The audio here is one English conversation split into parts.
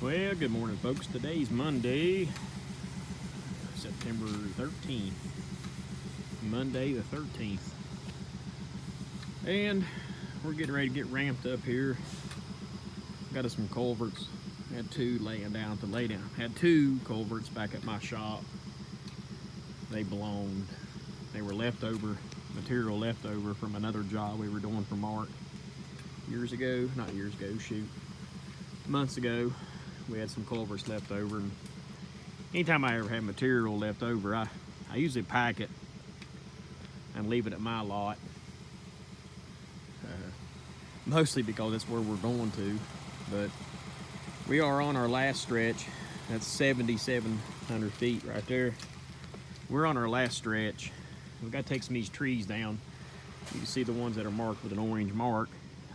Well, good morning, folks. Today's Monday, September 13th. Monday the 13th. And we're getting ready to get ramped up here. Got us some culverts. Had two laying down to lay down. Had two culverts back at my shop. They belonged. They were leftover, material left over from another job we were doing for Mark years ago. Not years ago, shoot. Months ago. We had some culverts left over, and anytime I ever have material left over, I usually pack it and leave it at my lot. Mostly because that's where we're going to, but we are on our last stretch. That's 7,700 feet right there. We're on our last stretch. We've got to take some of these trees down. You can see the ones that are marked with an orange mark.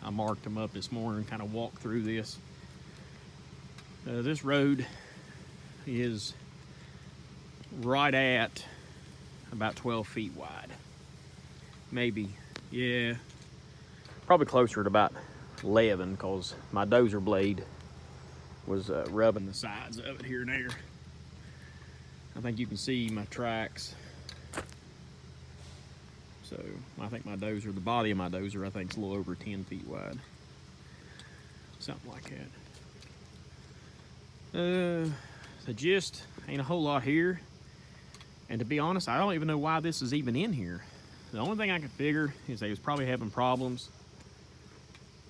I marked them up this morning, kind of walked through this. This road is right at about 12 feet wide. Maybe, yeah, probably closer to about 11 because my dozer blade was rubbing the sides of it here and there. I think you can see my tracks. So I think my dozer, the body of my dozer, I think is a little over 10 feet wide. Something like that. The gist ain't a whole lot here, and to be honest, I don't even know why this is even in here. The only thing I could figure is they was probably having problems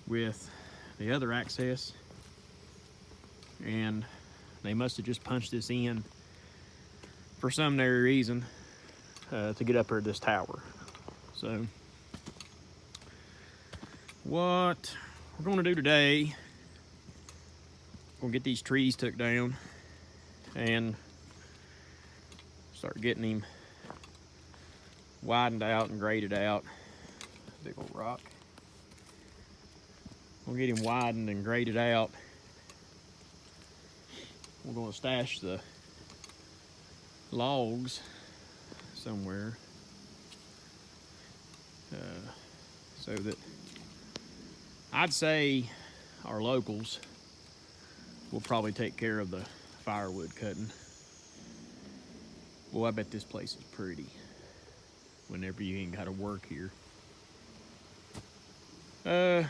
with the other access, and they must have just punched this in for some reason to get up here to this tower. So what we're going to do today, we'll get these trees took down and start getting him widened out and graded out. Big old rock. We'll get him widened and graded out. We're going to stash the logs somewhere so that I'd say our locals will probably take care of the firewood cutting. Boy, I bet this place is pretty whenever you ain't got to work here. Got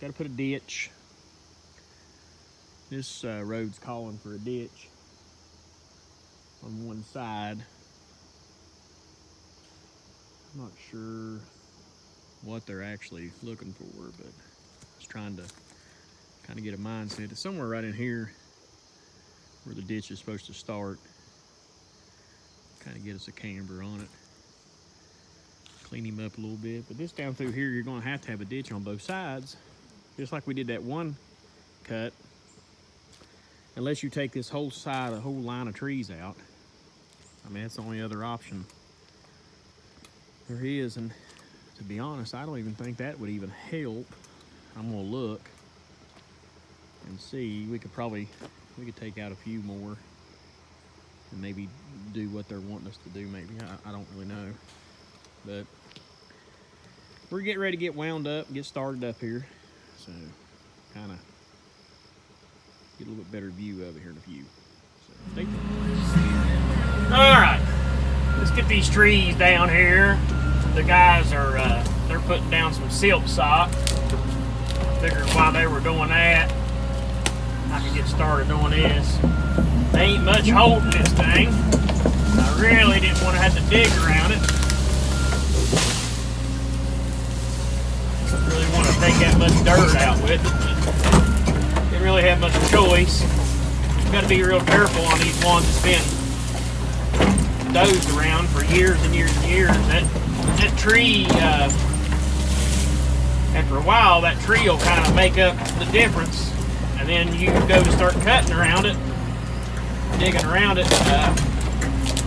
to put a ditch. This road's calling for a ditch on one side. I'm not sure what they're actually looking for, but I was trying to kind of get a mindset. It's somewhere right in here where the ditch is supposed to start. Kind of get us a camber on it. Clean him up a little bit. But this down through here, you're going to have a ditch on both sides, just like we did that one cut. Unless you take this whole side, a whole line of trees out. I mean, that's the only other option there is. And to be honest, I don't even think that would even help. I'm going to look and see. We could take out a few more and maybe do what they're wanting us to do. Maybe I don't really know, but we're getting ready to get wound up and get started up here, so kind of get a little bit better view of it here in a few. So stay tuned. All right, let's get these trees down here. The guys are they're putting down some silk sock. Figured while they were doing that, I could get started doing this. There ain't much holding this thing. I really didn't want to have to dig around it. Really want to take that much dirt out with it, but didn't really have much choice. Got to be real careful on these ones that's been dozed around for years and years and years. That tree, after a while, that tree will kind of make up the difference. And then you go to start cutting around it, digging around it,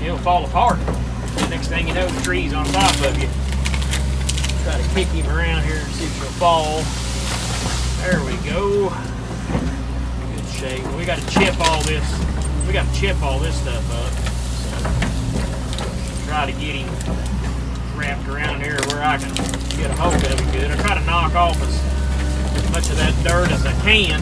it'll fall apart. The next thing you know, the tree's on top of you. Try to kick him around here and see if he'll fall. There we go. Good shape. We got to chip all this. We got to chip all this stuff up. So try to get him wrapped around here where I can get a hold of it good. I try to knock off as much of that dirt as I can.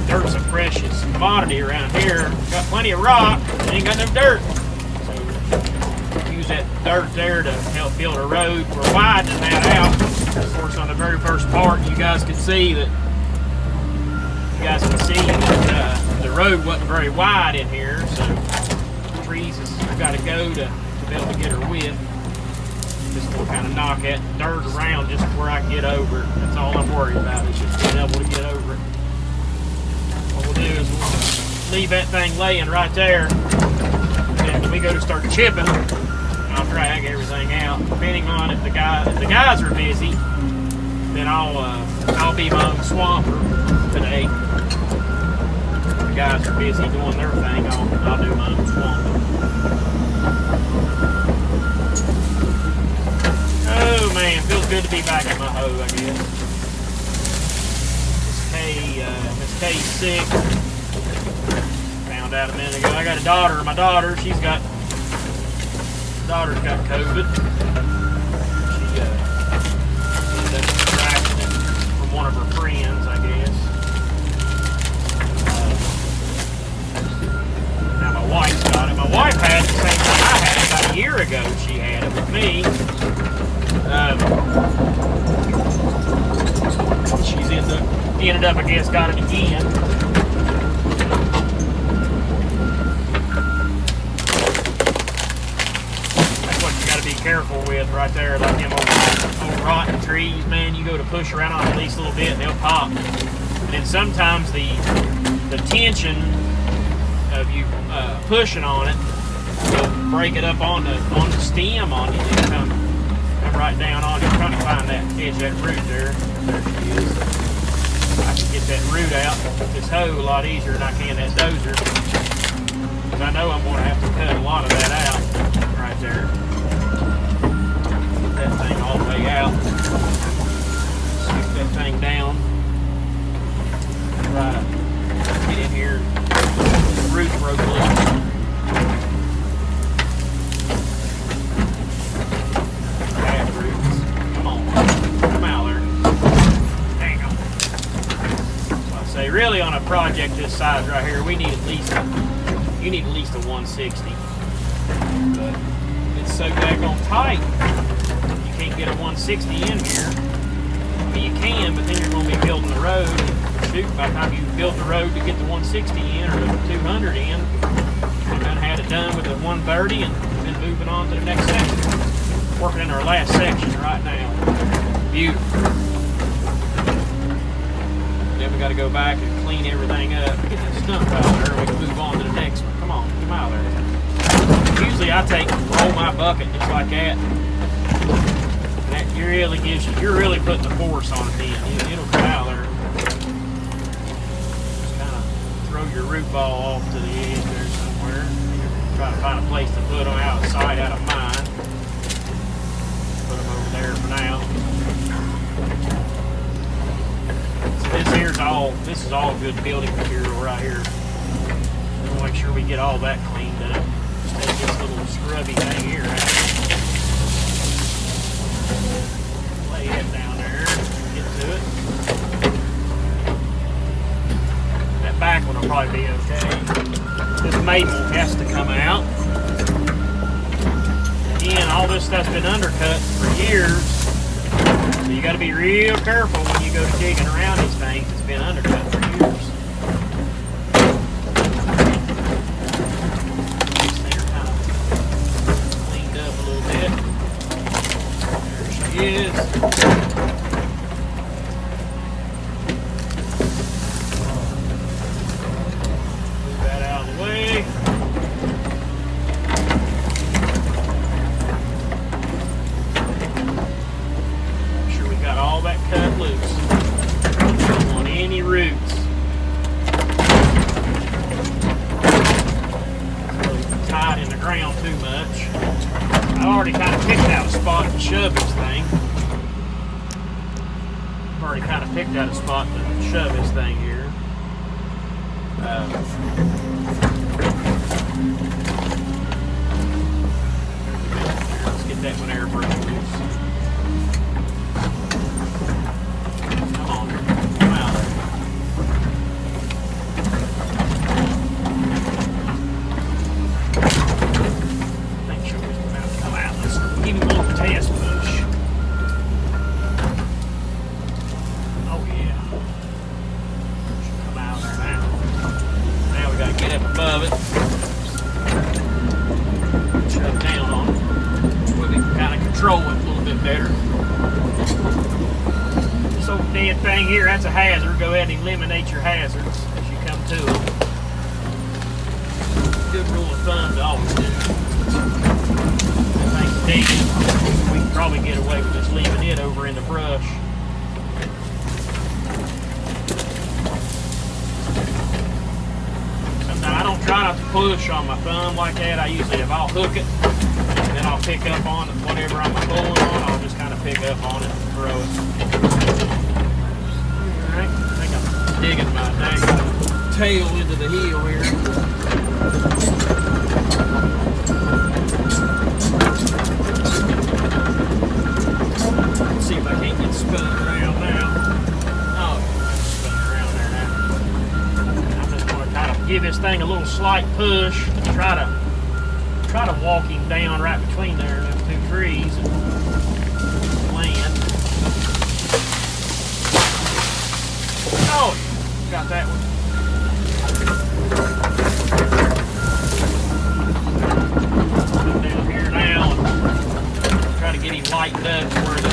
Dirt's a precious commodity around here. Got plenty of rock, but ain't got no dirt. So use that dirt there to help build a road. We're widening that out. Of course, on the very first part, you guys can see that the road wasn't very wide in here, so the trees has got to go to be able to get her width. Just to kind of knock that dirt around just where I can get over it. That's all I'm worried about, is just being able to get over it. What we'll do is we'll leave that thing laying right there, and when we go to start chipping, I'll drag everything out. Depending on if the guys are busy, then I'll be my own swamper today. If the guys are busy doing their thing, I'll do my own swamper. Oh man, feels good to be back at my hoe, I guess. Miss K's sick. Found out a minute ago. I got a daughter. My daughter, daughter's got COVID. She ended up contracting it from one of her friends, I guess. Now my wife's got it. My wife had the same thing I had about a year ago. She had it with me. She's ended up, I guess, got it again. That's what you got to be careful with right there, like them old rotten trees, man. You go to push around on at least a little bit and they'll pop. And then sometimes the tension of you pushing on it will break it up on the stem on you and come right down on it. I'm trying to find that edge of that root there. There she is. I can get that root out with this hoe a lot easier than I can that dozer. Because I know I'm going to have to cut a lot of that out right there. Get that thing all the way out. Stick that thing down. Try to get in here. The root broke loose. Really, on a project this size right here, you need at least a 160. But it's so daggone tight, you can't get a 160 in here. I mean, you can, but then you're going to be building the road. Shoot, by the time you build the road to get the 160 in or the 200 in, you done had it done with the 130 and then moving on to the next section. Working in our last section right now. Beautiful. Then we got to go back and clean everything up, get that stump out there, we can move on to the next one. Come on, come out there. Usually I roll my bucket just like that. And that really gives you, you're really putting the force on it then. It'll come out there. Just kind of throw your root ball off to the edge there somewhere. Try to find a place to put them out of sight, out of mind. Put them over there for now. This is all good building material right here. We'll make sure we get all that cleaned up. Just take this little scrubby thing here out. Lay it down there, get to it. That back one will probably be okay. This maple has to come out. Again, all this stuff's been undercut for years. So you got to be real careful when you go to digging around these things. It's been undercut for years. These things are kind of cleaned up a little bit. There she is. Move that out of the way. All that cut loose. Don't want any roots. Really tied in the ground too much. I already kind of picked out a spot to shove this thing. I've already kind of picked out a spot to shove this thing here. Let's get that one air brake loose. here, that's a hazard. Go ahead and eliminate your hazards as you come to them. Good rule of thumb to always do. That thing's digging. We can probably get away with just leaving it over in the brush. Sometimes I don't try not to push on my thumb like that. I usually, if I'll hook it, then I'll pick up on it. Whatever I'm pulling on, I'll just kind of pick up on it and throw it. Alright, I think I'm digging my dang tail into the heel here. Let's see if I can't get spun around now. Oh, spun around there now. I'm just going to kind of give this thing a little slight push. Try to walk him down right between there, those two trees, and land. Oh, got that one. Come down here now and try to get him lightened up where the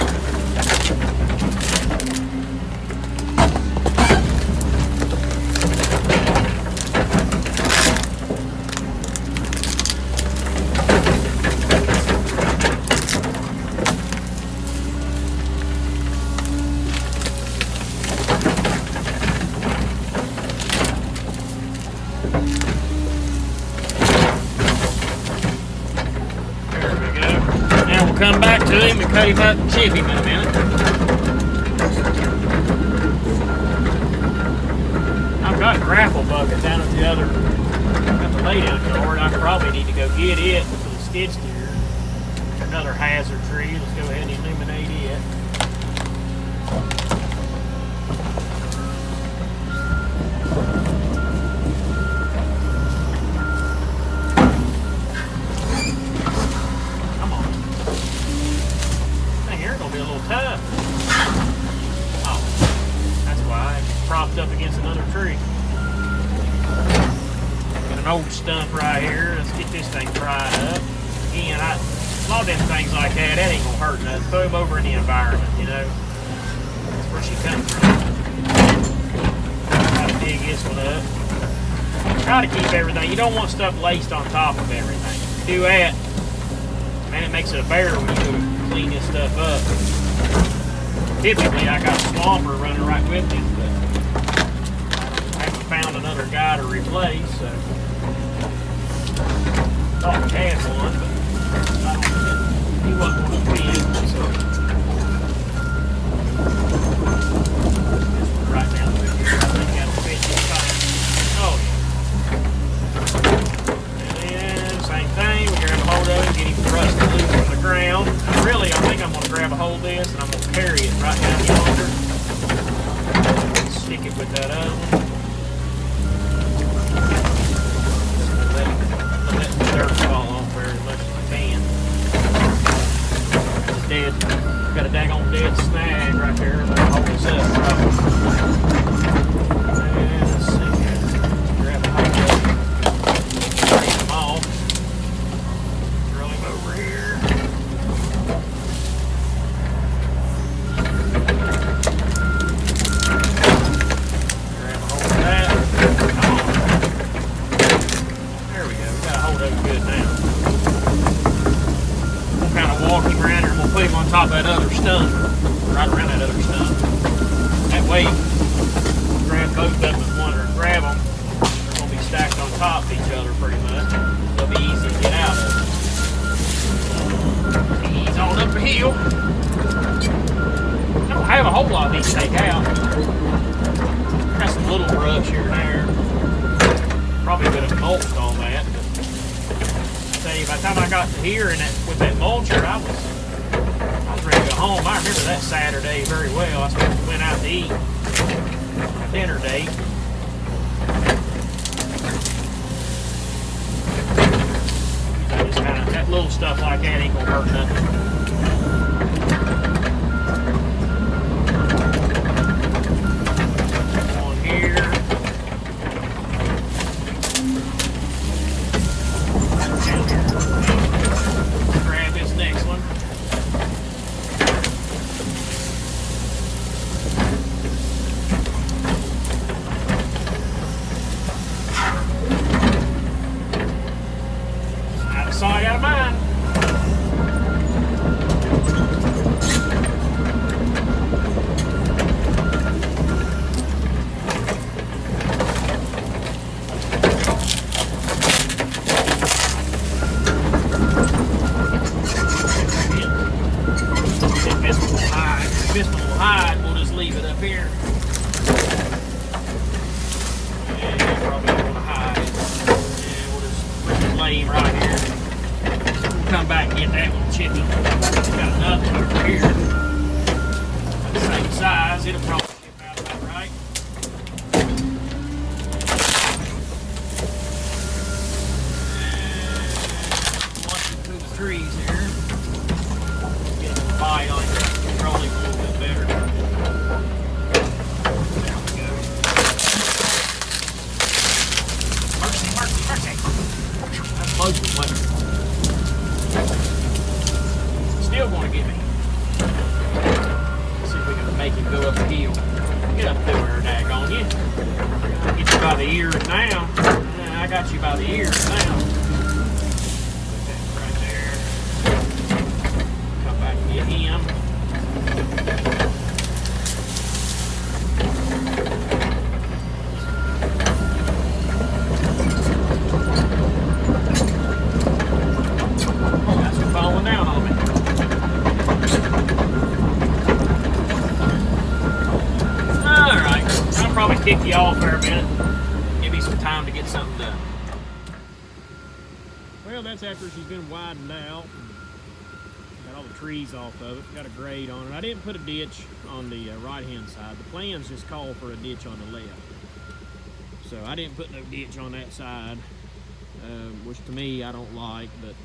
come back to him and cut him up and chip him in a minute. I've got a grapple bucket down at the other, at the laydown yard. I probably need to go get it for the skid steer. Another hazard tree. Let's go ahead and eliminate it. Up against another tree. Got an old stump right here. Let's get this thing pried up. Again, a lot of them things like that ain't gonna hurt nothing. Throw them over in the environment, you know. That's where she comes from. Try to dig this one up. Try to keep everything. You don't want stuff laced on top of everything. If you do that, man, it makes it a bear when you go to clean this stuff up. Typically, I got a swamper running right with me. Found another guy to replace, so thought we had one, but I don't think he wasn't going to fit, so this one right down through here, I think that'll fit just fine. Oh yeah. And same thing, we grab a hold of it, get him thrusted loose from the ground. And really, I think I'm going to grab a hold of this and I'm going to carry it right down yonder. Stick it with that other one. Dirt fall off there as much as I can. Dead, got a daggone dead snag right there. That'll hold us up probably. And let's see here. Grab a hold of it. Break him off. Throw him over here. Grab a hold of that. Good now. We'll kind of walk him around here and we'll put him on top of that other stump, right around that other stump. That way, grab both of them at once, or grab them, they're going to be stacked on top of each other pretty much. They'll be easy to get out of. Ease on up the hill. I don't have a whole lot of these to take out. Got some little brush here and there. Probably could have mulched all that. By the time I got to here and with that mulcher, I was ready to go home. I remember that Saturday very well. I went out to eat a dinner date. I just kind of, that little stuff like that ain't gonna hurt nothing. On here. Grab this next one. sight, out of mind. This one will hide, we'll just leave it up here. And probably don't want to hide. And we'll just lay him right here. We'll come back and get that one chippy. Got another one over here. The same size, it'll probably chip out about right. And watching through the trees here. Get a little bite on it. Controlling a little bit better. There we go. Mercy, mercy, mercy. That's close to weather. Still going to get me. Let's see if we can make him go up the hill. Get up through her, daggone you. I'll get you by the ears now. I got you by the ears now. Put that right there. Come back and get him. Oh, that's been falling down on me. Alright, I'll probably kick you off for a minute. Give me some time to get something done. Well, that's after she's been widened out. Got all the trees off of it, got a grade on it. I didn't put a ditch on the right hand side. The plans just call for a ditch on the left. So I didn't put no ditch on that side, which to me I don't like, but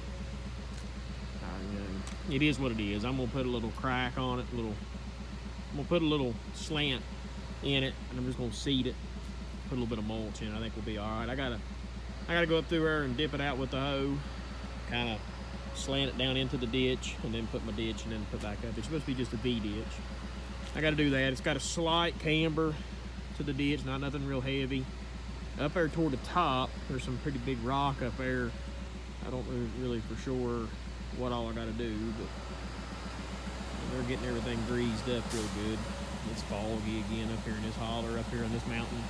it is what it is. I'm gonna put a little crack on it, I'm gonna put a little slant in it, and I'm just gonna seed it, put a little bit of mulch in it. I think we'll be all right. I gotta go up through there and dip it out with the hoe, kind of slant it down into the ditch, and then put my ditch, and then put back up. It's supposed to be just a V ditch. I got to do that. It's got a slight camber to the ditch, not nothing real heavy. Up there toward the top, there's some pretty big rock up there. I don't know really for sure what all I got to do, but they're getting everything greased up real good. It's foggy again up here in this holler, up here on this mountain.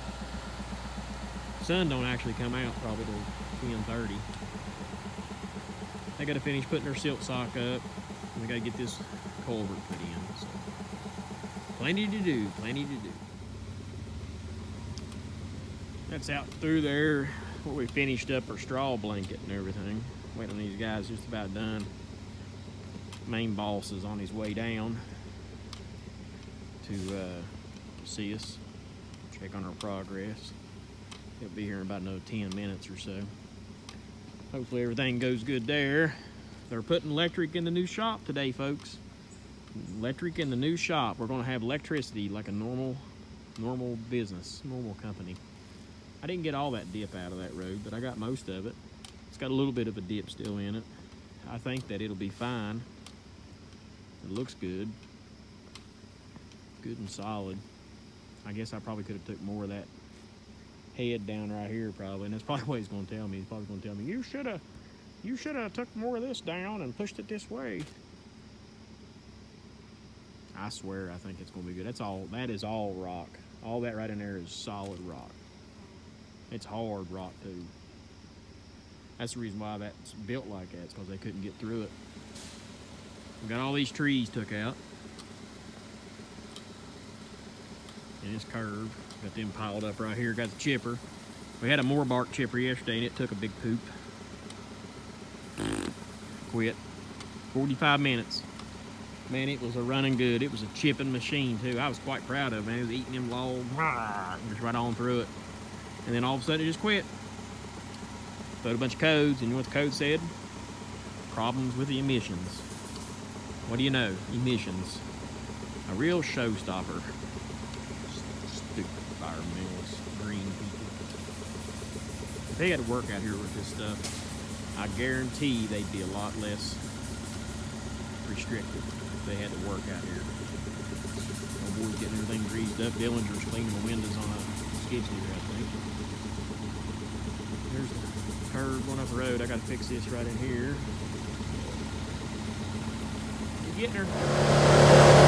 Sun don't actually come out probably till 10:30. I got to finish putting their silt sock up, and we got to get this culvert put in. So plenty to do, plenty to do. That's out through there where we finished up our straw blanket and everything. Waiting on these guys, just about done. Main boss is on his way down to see us, check on our progress. He'll be here in about another 10 minutes or so. Hopefully everything goes good there. They're putting electric in the new shop today, folks. Electric in the new shop. We're gonna have electricity like a normal business, normal company. I didn't get all that dip out of that road, but I got most of it. It's got a little bit of a dip still in it. I think that it'll be fine. It looks good. Good and solid. I guess I probably could have took more of that head down right here probably, and that's probably what he's going to tell me. He's probably going to tell me, you should have took more of this down and pushed it this way. I swear I think it's going to be good. That is all rock. All that right in there is solid rock. It's hard rock too. That's the reason why that's built like that. It's because they couldn't get through it. We got all these trees took out. And it's curved. Got them piled up right here. Got the chipper. We had a more bark chipper yesterday and it took a big poop. Quit. 45 minutes. Man, it was a running good. It was a chipping machine too. I was quite proud of it, man. It was eating them logs. Just right on through it. And then all of a sudden it just quit. Put a bunch of codes, and you know what the code said? Problems with the emissions. What do you know? Emissions. A real showstopper. Stupid environmentalists, green people. If they had to work out here with this stuff, I guarantee they'd be a lot less restricted if they had to work out here. Old boy's getting everything greased up. Dillinger's cleaning the windows on a skid steer, I think. There's curve going up the road. I gotta fix this right in here. You getting her?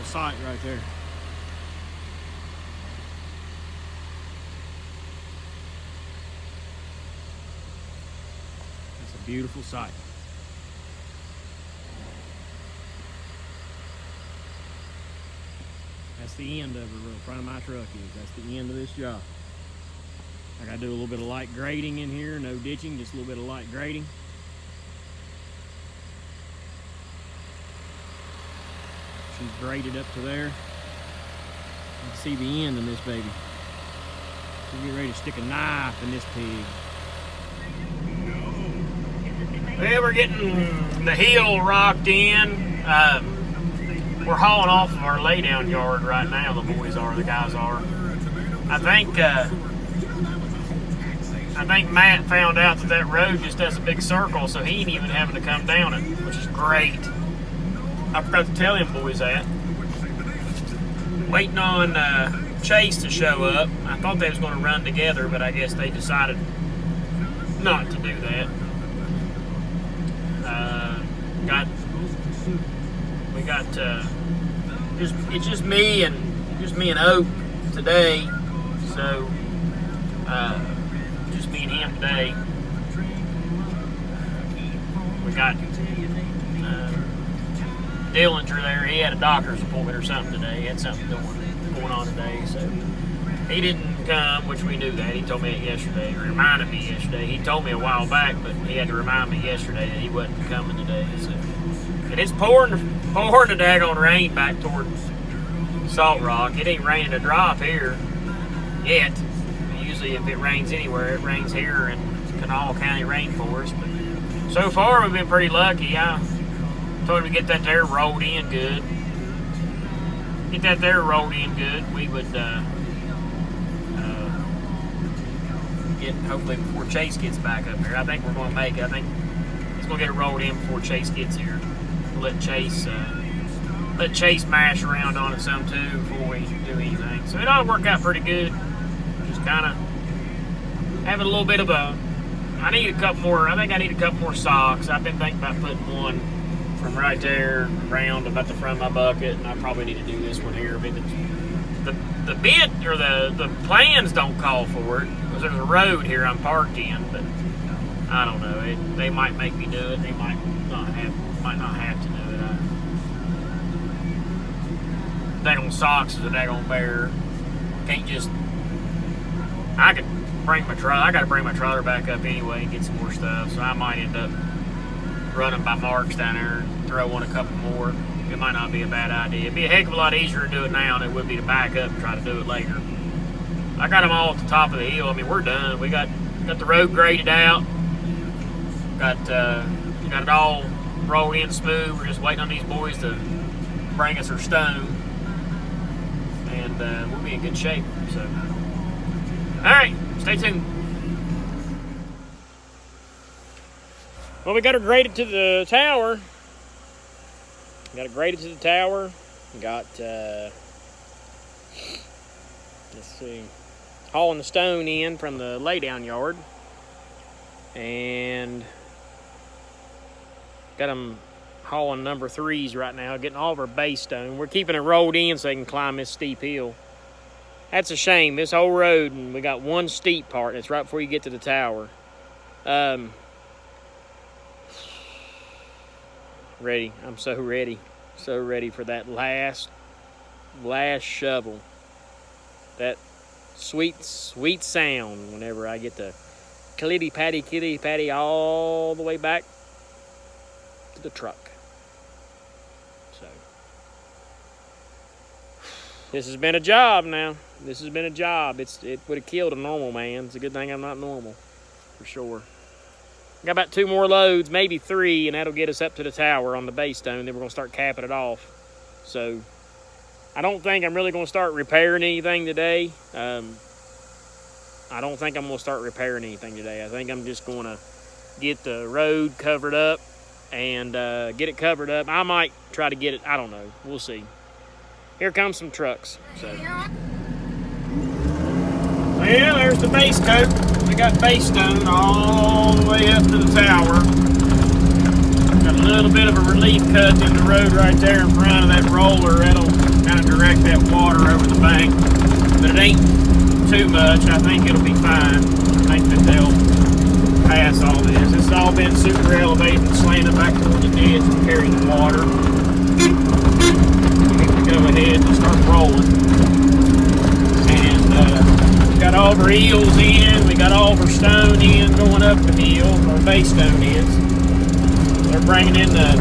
sight right there. That's a beautiful sight. That's the end of it, where the front of my truck is. That's the end of this job. I gotta do a little bit of light grading in here, no ditching, just a little bit of light grading. She's graded up to there. You can see the end of this baby. She'll get ready to stick a knife in this pig. Well, we're getting the hill rocked in. We're hauling off of our laydown yard right now. The boys are, the guys are. I think Matt found out that that road just does a big circle, so he ain't even having to come down it, which is great. I forgot to tell them boys that. Waiting on Chase to show up. I thought they was going to run together, but I guess they decided not to do that. It's just me and Oak today, so just me and him today. We got Dillinger there. He had a doctor's appointment or something today. He had something going on today, so he didn't come, which we knew that. He told me it yesterday, or reminded me yesterday. He told me a while back, but he had to remind me yesterday that he wasn't coming today. So. And it's pouring the daggone rain back toward Salt Rock. It ain't raining a drop here yet. Usually if it rains anywhere, it rains here in Kanawha County Rainforest. But so far we've been pretty lucky. I told him to get that there rolled in good. Get that there rolled in good. We would get, hopefully before Chase gets back up here. I think we're going to make it. I think he's going to get it rolled in before Chase gets here. We'll let Chase mash around on it some too before we do anything. So it ought to work out pretty good. Just kind of having a little bit of a, I think I need a couple more socks. I've been thinking about putting one from right there around about the front of my bucket, and I probably need to do this one here. But the bid or the plans don't call for it because there's a road here I'm parked in, but I don't know. They might make me do it. They might not have to do it. Daggone socks is a daggone bear. Can't just. I could bring my trailer. I got to bring my trailer back up anyway and get some more stuff. So I might end up running by Mark's down there and throw on a couple more. It might not be a bad idea. It'd be a heck of a lot easier to do it now than it would be to back up and try to do it later. I got them all at the top of the hill. I mean, we're done. We got the road graded out. Got it all rolled in smooth. We're just waiting on these boys to bring us our stone, and we'll be in good shape. So, all right, stay tuned. Well, we got her graded to the tower. Got it graded to the tower. Got let's see, hauling the stone in from the laydown yard, and got them hauling number 3s right now, getting all of our base stone. We're keeping it rolled in so they can climb this steep hill. That's a shame. This whole road, and we got one steep part, and it's right before you get to the tower. Ready. I'm so ready. So ready for that last shovel. That sweet sound whenever I get the kitty patty all the way back to the truck. So this has been a job now. This has been a job. It would have killed a normal man. It's a good thing I'm not normal, for sure. Got about 2 more loads, maybe 3, and that'll get us up to the tower on the base stone. Then we're going to start capping it off. So I don't think I'm really going to start repairing anything today. I don't think I'm going to start repairing anything today. I think I'm just going to get the road covered up and get it covered up. I might try to get it. I don't know. We'll see. Here comes some trucks. So. Well, there's the base coat. We got base stone all the way up to the tower. Got a little bit of a relief cut in the road right there in front of that roller. That'll kind of direct that water over the bank, but it ain't too much. I think it'll be fine. I think that they'll pass all this. It's all been super elevated and slanted back toward the ditch to carry the water. Go ahead and start rolling. And we got all of our eels in, we got all of our stone in going up the hill, our base stone is. They're bringing in the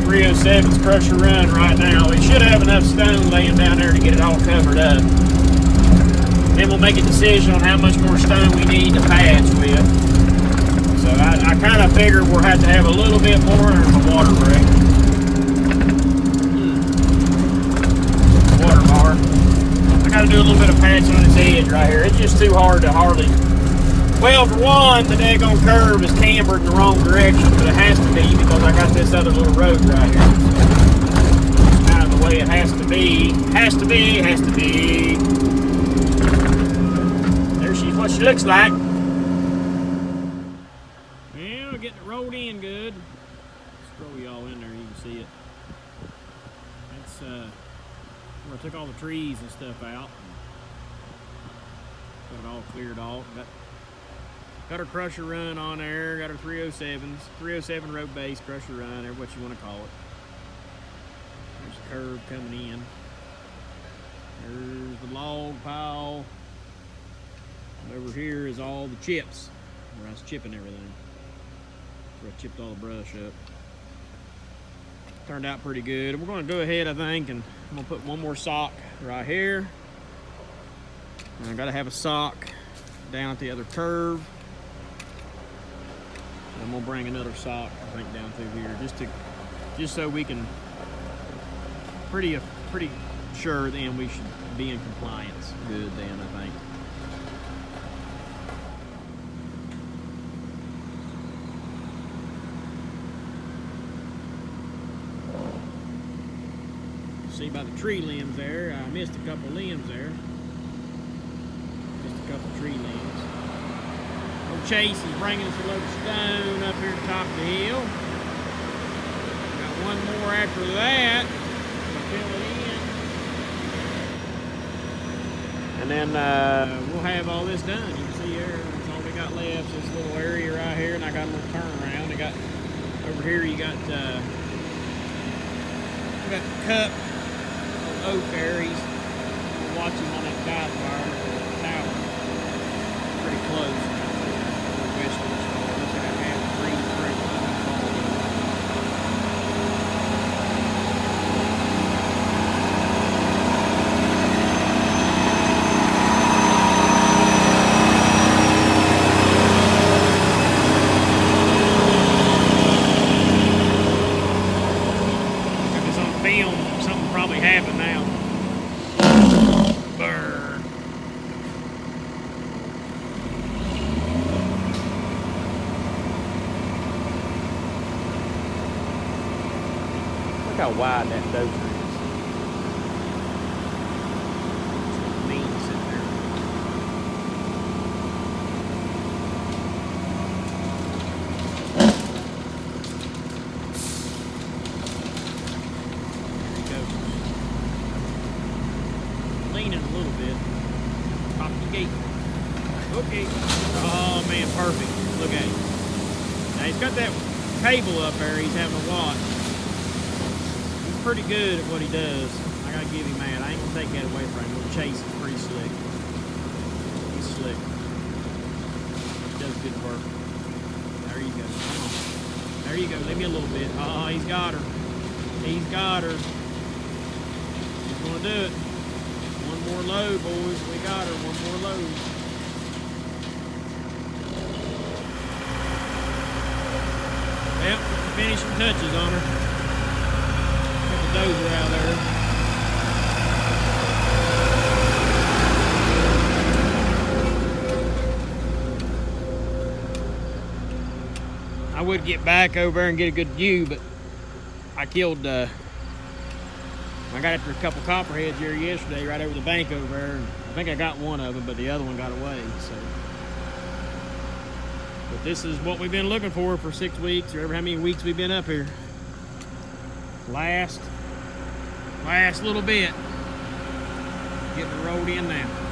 307's Crusher Run right now. We should have enough stone laying down there to get it all covered up. Then we'll make a decision on how much more stone we need to patch with. So I kind of figured we'll have to have a little bit more in the water break. Water bar. I got to do a little bit of patching on this edge right here. It's just too hard to hardly. Well, for one, the daggone curve is cambered in the wrong direction, but it has to be because I got this other little road right here. So, kind of the way it has to be. Has to be. Has to be. There she's what she looks like. Yeah, we're getting it rolled in good. Let's throw y'all in there, you can see it. That's where I took all the trees and stuff out. Got it all cleared off. Got our Crusher Run on there. Got our 307s. 307 road base Crusher Run, or what you want to call it. There's a curve coming in. There's the log pile. Over here is all the chips, where I was chipping everything. Where I chipped all the brush up. Turned out pretty good. We're going to go ahead, I think, and I'm going to put one more sock right here. And I got to have a sock down at the other curve. And I'm going to bring another sock, I think, down through here, just so we can pretty sure then we should be in compliance good then, I think. See by the tree limbs there, I missed a couple limbs there. Just a couple tree limbs. Old Chase is bringing us a load of stone up here at the top of the hill. Got one more after that. Fill it in. And then we'll have all this done. You can see here, that's all we got left. This little area right here, and I got a little turnaround. I got over here. You got cup. Oak berries. We'll watch him on that guide wire tower. Pretty close. Vegetables. Looks like I have green fruit. Got this on film. Something probably happened now. Burn. Look how wide that dozer is. Mean sitting there. There he goes. Leaning a little bit. Top of the gate. Okay. Oh man, perfect. Look at him. Now he's got that cable up there he's having to watch. He's pretty good at what he does. I gotta give him that. I ain't gonna take that away from him. Little Chase is pretty slick. He's slick. He does good work. There you go. Come on. There you go. Leave me a little bit. Oh, he's got her. He's got her. He's gonna do it. One more load, boys. We got her. One more load. Yep, finishing touches on her. Get the dozer out there. I would get back over there and get a good view, but I killed, I got after a couple copperheads here yesterday right over the bank over there. And I think I got one of them, but the other one got away, so. But this is what we've been looking for 6 weeks, or ever how many weeks we've been up here. Last little bit. Getting rolled in now.